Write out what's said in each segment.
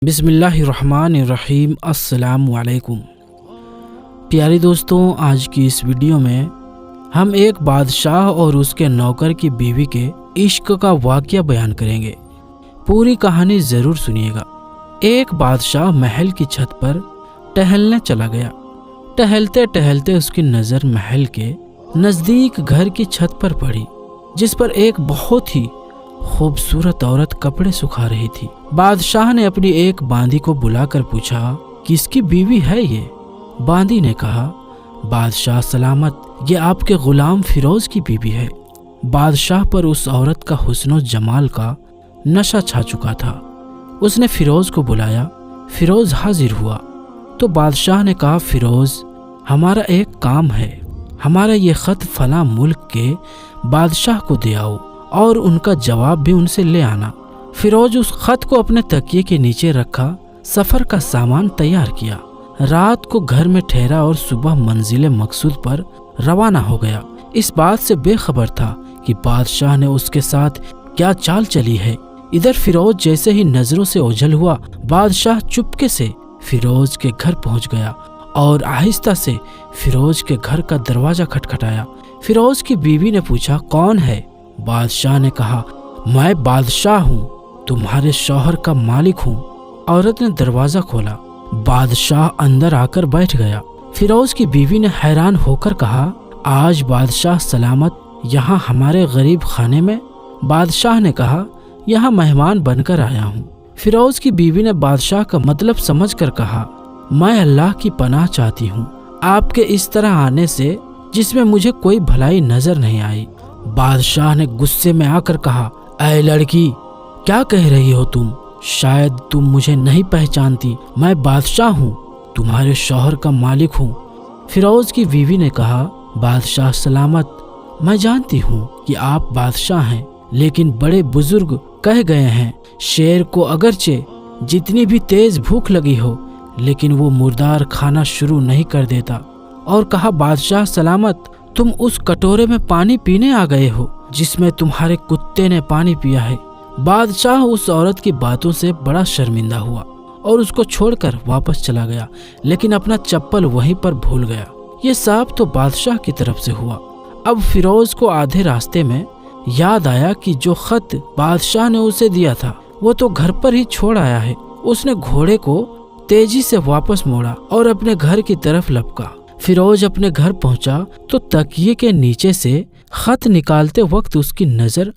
بسم اللہ الرحمن الرحیم۔ السلام علیکم پیارے دوستوں، آج کی اس ویڈیو میں ہم ایک بادشاہ اور اس کے نوکر کی بیوی کے عشق کا واقعہ بیان کریں گے۔ پوری کہانی ضرور سنیے گا۔ ایک بادشاہ محل کی چھت پر ٹہلنے چلا گیا۔ ٹہلتے ٹہلتے اس کی نظر محل کے نزدیک گھر کی چھت پر پڑی، جس پر ایک بہت ہی خوبصورت عورت کپڑے سکھا رہی تھی۔ بادشاہ نے اپنی ایک باندی کو بلا کر پوچھا، کس کی بیوی ہے یہ؟ باندی نے کہا، بادشاہ سلامت، یہ آپ کے غلام فیروز کی بیوی ہے۔ بادشاہ پر اس عورت کا حسن و جمال کا نشہ چھا چکا تھا۔ اس نے فیروز کو بلایا۔ فیروز حاضر ہوا تو بادشاہ نے کہا، فیروز، ہمارا ایک کام ہے، ہمارا یہ خط فلاں ملک کے بادشاہ کو دے آؤ اور ان کا جواب بھی ان سے لے آنا۔ فیروز اس خط کو اپنے تکیے کے نیچے رکھا، سفر کا سامان تیار کیا، رات کو گھر میں ٹھہرا اور صبح منزل مقصود پر روانہ ہو گیا۔ اس بات سے بے خبر تھا کہ بادشاہ نے اس کے ساتھ کیا چال چلی ہے۔ ادھر فیروز جیسے ہی نظروں سے اوجھل ہوا، بادشاہ چپکے سے فیروز کے گھر پہنچ گیا اور آہستہ سے فیروز کے گھر کا دروازہ کھٹکھٹایا۔ فیروز کی بیوی نے پوچھا، کون ہے؟ بادشاہ نے کہا، میں بادشاہ ہوں، تمہارے شوہر کا مالک ہوں۔ عورت نے دروازہ کھولا۔ بادشاہ اندر آ کر بیٹھ گیا۔ فیروز کی بیوی نے حیران ہو کر کہا، آج بادشاہ سلامت یہاں ہمارے غریب خانے میں؟ بادشاہ نے کہا، یہاں مہمان بن کر آیا ہوں۔ فیروز کی بیوی نے بادشاہ کا مطلب سمجھ کر کہا، میں اللہ کی پناہ چاہتی ہوں آپ کے اس طرح آنے سے، جس میں مجھے کوئی بھلائی نظر نہیں آئی۔ بادشاہ نے غصے میں آ کر کہا، اے لڑکی، کیا کہہ رہی ہو تم؟ شاید تم مجھے نہیں پہچانتی، میں بادشاہ ہوں، تمہارے شوہر کا مالک ہوں۔ فیروز کی بیوی نے کہا، بادشاہ سلامت، میں جانتی ہوں کہ آپ بادشاہ ہیں، لیکن بڑے بزرگ کہہ گئے ہیں، شیر کو اگرچہ جتنی بھی تیز بھوک لگی ہو، لیکن وہ مردار کھانا شروع نہیں کر دیتا۔ اور کہا، بادشاہ سلامت، تم اس کٹورے میں پانی پینے آ گئے ہو جس میں تمہارے کتے نے پانی پیا ہے۔ بادشاہ اس عورت کی باتوں سے بڑا شرمندہ ہوا اور اس کو چھوڑ کر واپس چلا گیا، لیکن اپنا چپل وہیں پر بھول گیا۔ یہ سب تو بادشاہ کی طرف سے ہوا۔ اب فیروز کو آدھے راستے میں یاد آیا کہ جو خط بادشاہ نے اسے دیا تھا وہ تو گھر پر ہی چھوڑ آیا ہے۔ اس نے گھوڑے کو تیزی سے واپس موڑا اور اپنے گھر کی طرف لپکا۔ فیروز اپنے گھر پہنچا تو تکیے کے نیچے سے خط نکالتے وقت اس کی نظر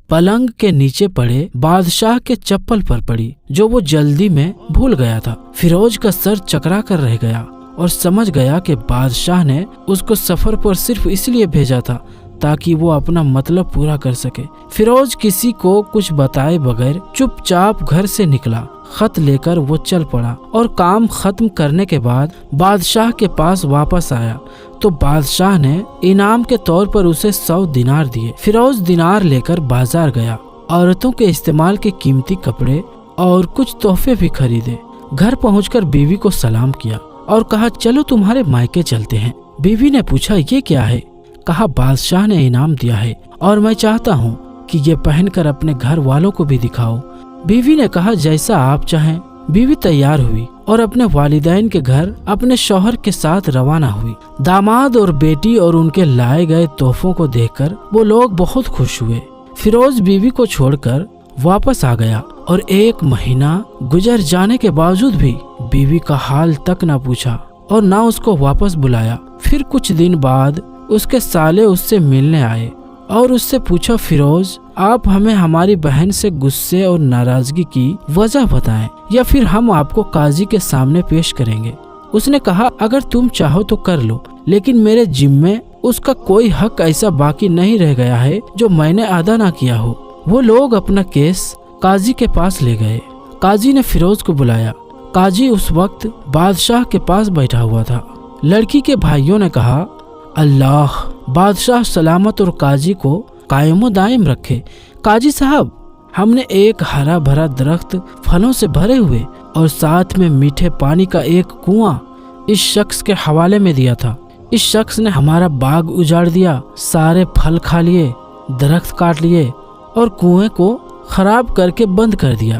پلنگ کے نیچے پڑے بادشاہ کے چپل پر پڑی، جو وہ جلدی میں بھول گیا تھا۔ فیروز کا سر چکرا کر رہ گیا اور سمجھ گیا کہ بادشاہ نے اس کو سفر پر صرف اس لیے بھیجا تھا تاکہ وہ اپنا مطلب پورا کر سکے۔ فیروز کسی کو کچھ بتائے بغیر چپ چاپ گھر سے نکلا۔ خط لے کر وہ چل پڑا اور کام ختم کرنے کے بعد بادشاہ کے پاس واپس آیا تو بادشاہ نے انعام کے طور پر اسے 100 دینار دیے۔ فیروز دینار لے کر بازار گیا، عورتوں کے استعمال کے قیمتی کپڑے اور کچھ تحفے بھی خریدے۔ گھر پہنچ کر بیوی کو سلام کیا اور کہا، چلو تمہارے مائکے چلتے ہیں۔ بیوی نے پوچھا، یہ کیا ہے؟ کہا، بادشاہ نے انعام دیا ہے اور میں چاہتا ہوں کہ یہ پہن کر اپنے گھر والوں کو بھی دکھاؤ۔ بیوی نے کہا، جیسا آپ چاہیں۔ بیوی تیار ہوئی اور اپنے والدین کے گھر اپنے شوہر کے ساتھ روانہ ہوئی۔ داماد اور بیٹی اور ان کے لائے گئے تحفوں کو دیکھ کر وہ لوگ بہت خوش ہوئے۔ فیروز بیوی کو چھوڑ کر واپس آ گیا اور 1 مہینہ گزر جانے کے باوجود بھی بیوی کا حال تک نہ پوچھا اور نہ اس کو واپس بلایا۔ پھر کچھ دن بعد اس کے سالے اس سے ملنے آئے اور اس سے پوچھا، فیروز، آپ ہمیں ہماری بہن سے غصے اور ناراضگی کی وجہ بتائیں یا پھر ہم آپ کو قاضی کے سامنے پیش کریں گے۔ اس نے کہا، اگر تم چاہو تو کر لو، لیکن میرے ذمے اس کا کوئی حق ایسا باقی نہیں رہ گیا ہے جو میں نے ادا نہ کیا ہو۔ وہ لوگ اپنا کیس قاضی کے پاس لے گئے۔ قاضی نے فیروز کو بلایا۔ قاضی اس وقت بادشاہ کے پاس بیٹھا ہوا تھا۔ لڑکی کے بھائیوں نے کہا، اللہ بادشاہ سلامت اور قاضی کو قائم و دائم رکھے۔ قاضی صاحب، ہم نے ایک ہرا بھرا درخت پھلوں سے بھرے ہوئے اور ساتھ میں میٹھے پانی کا ایک کنواں اس شخص کے حوالے میں دیا تھا۔ اس شخص نے ہمارا باغ اجاڑ دیا، سارے پھل کھا لیے، درخت کاٹ لیے اور کنویں کو خراب کر کے بند کر دیا۔